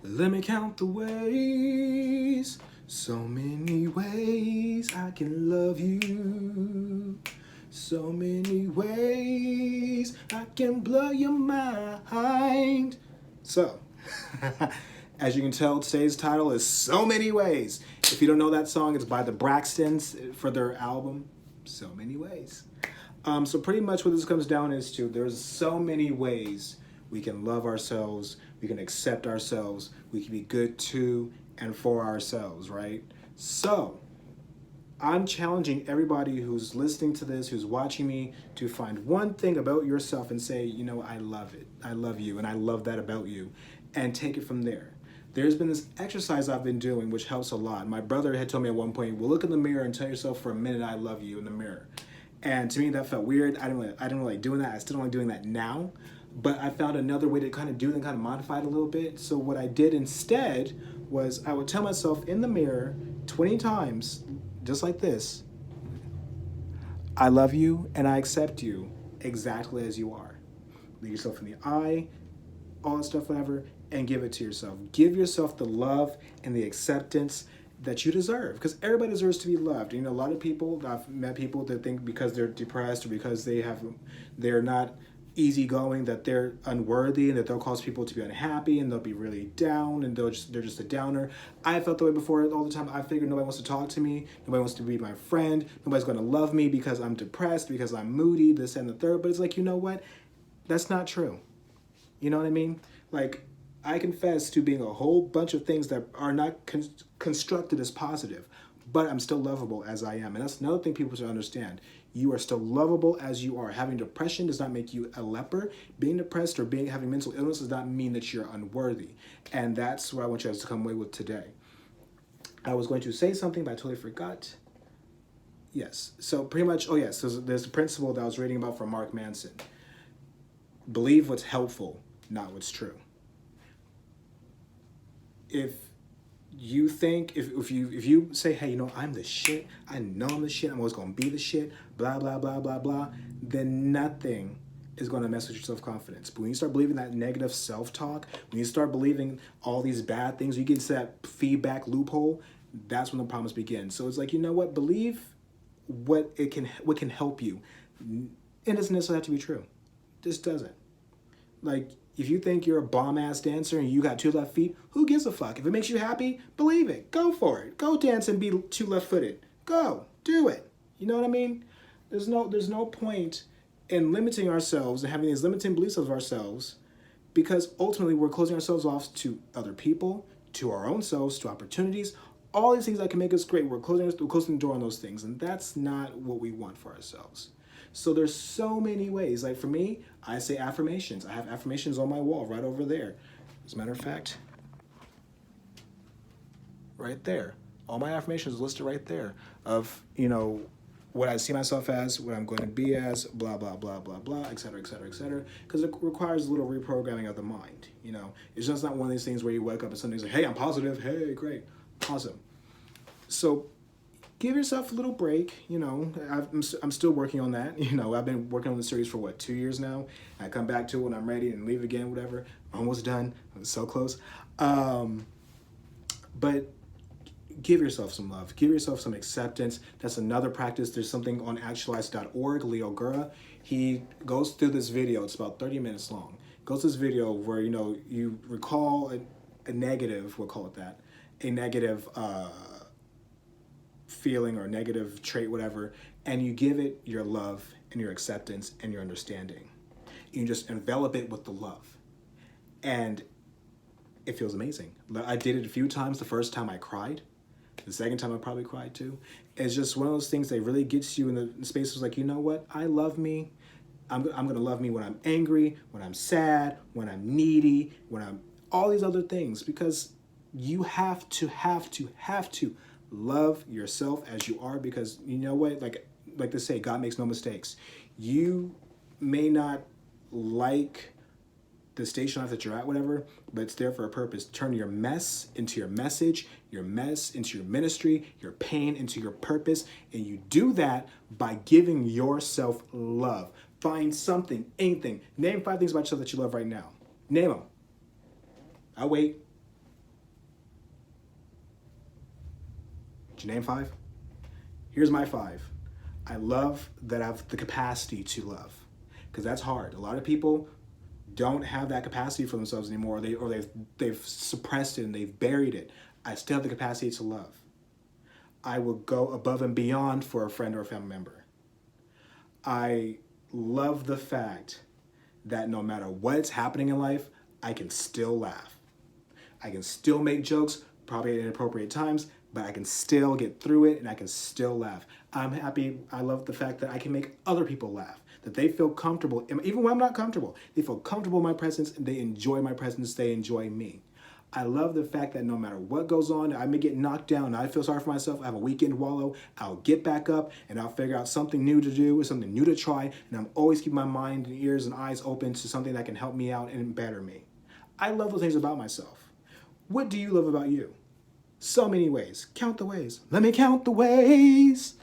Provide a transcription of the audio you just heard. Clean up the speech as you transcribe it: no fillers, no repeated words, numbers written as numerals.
Let me count the ways. So many ways I can love you. So many ways I can blow your mind. So, as you can tell, today's title is So Many Ways. If you don't know that song, it's by the Braxtons for their album, So Many Ways. So pretty much what this comes down is to there's so many ways we can love ourselves, we can accept ourselves, we can be good to and for ourselves, right? So I'm challenging everybody who's listening to this, who's watching me, to find one thing about yourself and say, you know, I love it. I love you, and I love that about you, and take it from there. There's been this exercise I've been doing, which helps a lot. My brother had told me at one point, well, look in the mirror and tell yourself for a minute, I love you in the mirror. And to me, that felt weird. I didn't really doing that. I still don't like doing that now. But I found another way to kind of do it and kind of modify it a little bit. So what I did instead was I would tell myself in the mirror 20 times, just like this, I love you and I accept you exactly as you are. Look yourself in the eye, all that stuff, whatever, and give it to yourself. Give yourself the love and the acceptance that you deserve, because everybody deserves to be loved. You know, a lot of people, I've met people that think because they're depressed or because they're not easygoing, that they're unworthy and that they'll cause people to be unhappy and they'll be really down and they're just a downer. I felt the way before all the time. I figured nobody wants to talk to me, nobody wants to be my friend, nobody's going to love me because I'm depressed, because I'm moody, this and the third. But it's like, you know what? That's not true. You know what I mean? Like, I confess to being a whole bunch of things that are not constructed as positive, but I'm still lovable as I am. And that's another thing people should understand. You are still lovable as you are. Having depression does not make you a leper. Being depressed or having mental illness does not mean that you're unworthy. And that's what I want you guys to come away with today. I was going to say something, but I totally forgot. Yes. So pretty much, oh yes, there's a principle that I was reading about from Mark Manson. Believe what's helpful, not what's true. If you think, if you say, hey, you know, I'm the shit, I know I'm the shit, I'm always going to be the shit, blah, blah, blah, blah, blah, then nothing is going to mess with your self-confidence. But when you start believing that negative self-talk, when you start believing all these bad things, you get into that feedback loophole, that's when the problems begin. So it's like, you know what, believe what can help you. It doesn't necessarily have to be true. It just doesn't. Like, if you think you're a bomb-ass dancer and you got two left feet, who gives a fuck? If it makes you happy, believe it. Go for it. Go dance and be two left-footed. Go. Do it. You know what I mean? There's no point in limiting ourselves and having these limiting beliefs of ourselves, because ultimately we're closing ourselves off to other people, to our own selves, to opportunities, all these things that can make us great. We're closing the door on those things, and that's not what we want for ourselves. So there's so many ways. Like for me, I say affirmations. I have affirmations on my wall right over there. As a matter of fact, right there. All my affirmations listed right there of, you know, what I see myself as, what I'm going to be as, blah, blah, blah, blah, blah, et cetera, et cetera, et cetera. Because it requires a little reprogramming of the mind, you know. It's just not one of these things where you wake up and something's like, hey, I'm positive. Hey, great. Awesome. So give yourself a little break, you know. I'm still working on that. You know, I've been working on the series for 2 years now. I come back to it when I'm ready and leave again, whatever. Almost done. I'm so close. But give yourself some love. Give yourself some acceptance. That's another practice. There's something on actualize.org, Leo Gura. He goes through this video. It's about 30 minutes long. Goes through this video where, you know, you recall a negative, we'll call it that, a negative feeling or negative trait, whatever, and you give it your love and your acceptance and your understanding. You just envelop it with the love. And it feels amazing. I did it a few times. The first time I cried. The second time I probably cried too. It's just one of those things that really gets you in the spaces like, you know what? I love me. I'm going to love me when I'm angry, when I'm sad, when I'm needy, when I'm all these other things, because you have to love yourself as you are, because you know what, like they say, God makes no mistakes. You may not like the station life that you're at, whatever, but it's there for a purpose. Turn your mess into your message, your mess into your ministry, your pain into your purpose, and you do that by giving yourself love. Find something, anything. Name 5 things about yourself that you love right now. Name them. I'll wait. Did you name 5? Here's my 5. I love that I have the capacity to love, because that's hard. A lot of people don't have that capacity for themselves anymore. They've suppressed it and they've buried it. I still have the capacity to love. I will go above and beyond for a friend or a family member. I love the fact that no matter what's happening in life, I can still laugh. I can still make jokes, probably at inappropriate times, but I can still get through it and I can still laugh. I'm happy. I love the fact that I can make other people laugh, that they feel comfortable. Even when I'm not comfortable, they feel comfortable in my presence and they enjoy my presence. They enjoy me. I love the fact that no matter what goes on, I may get knocked down and I feel sorry for myself. I have a weekend to wallow. I'll get back up and I'll figure out something new to do, something new to try. And I'm always keeping my mind and ears and eyes open to something that can help me out and better me. I love those things about myself. What do you love about you? So many ways. Count the ways. Let me count the ways.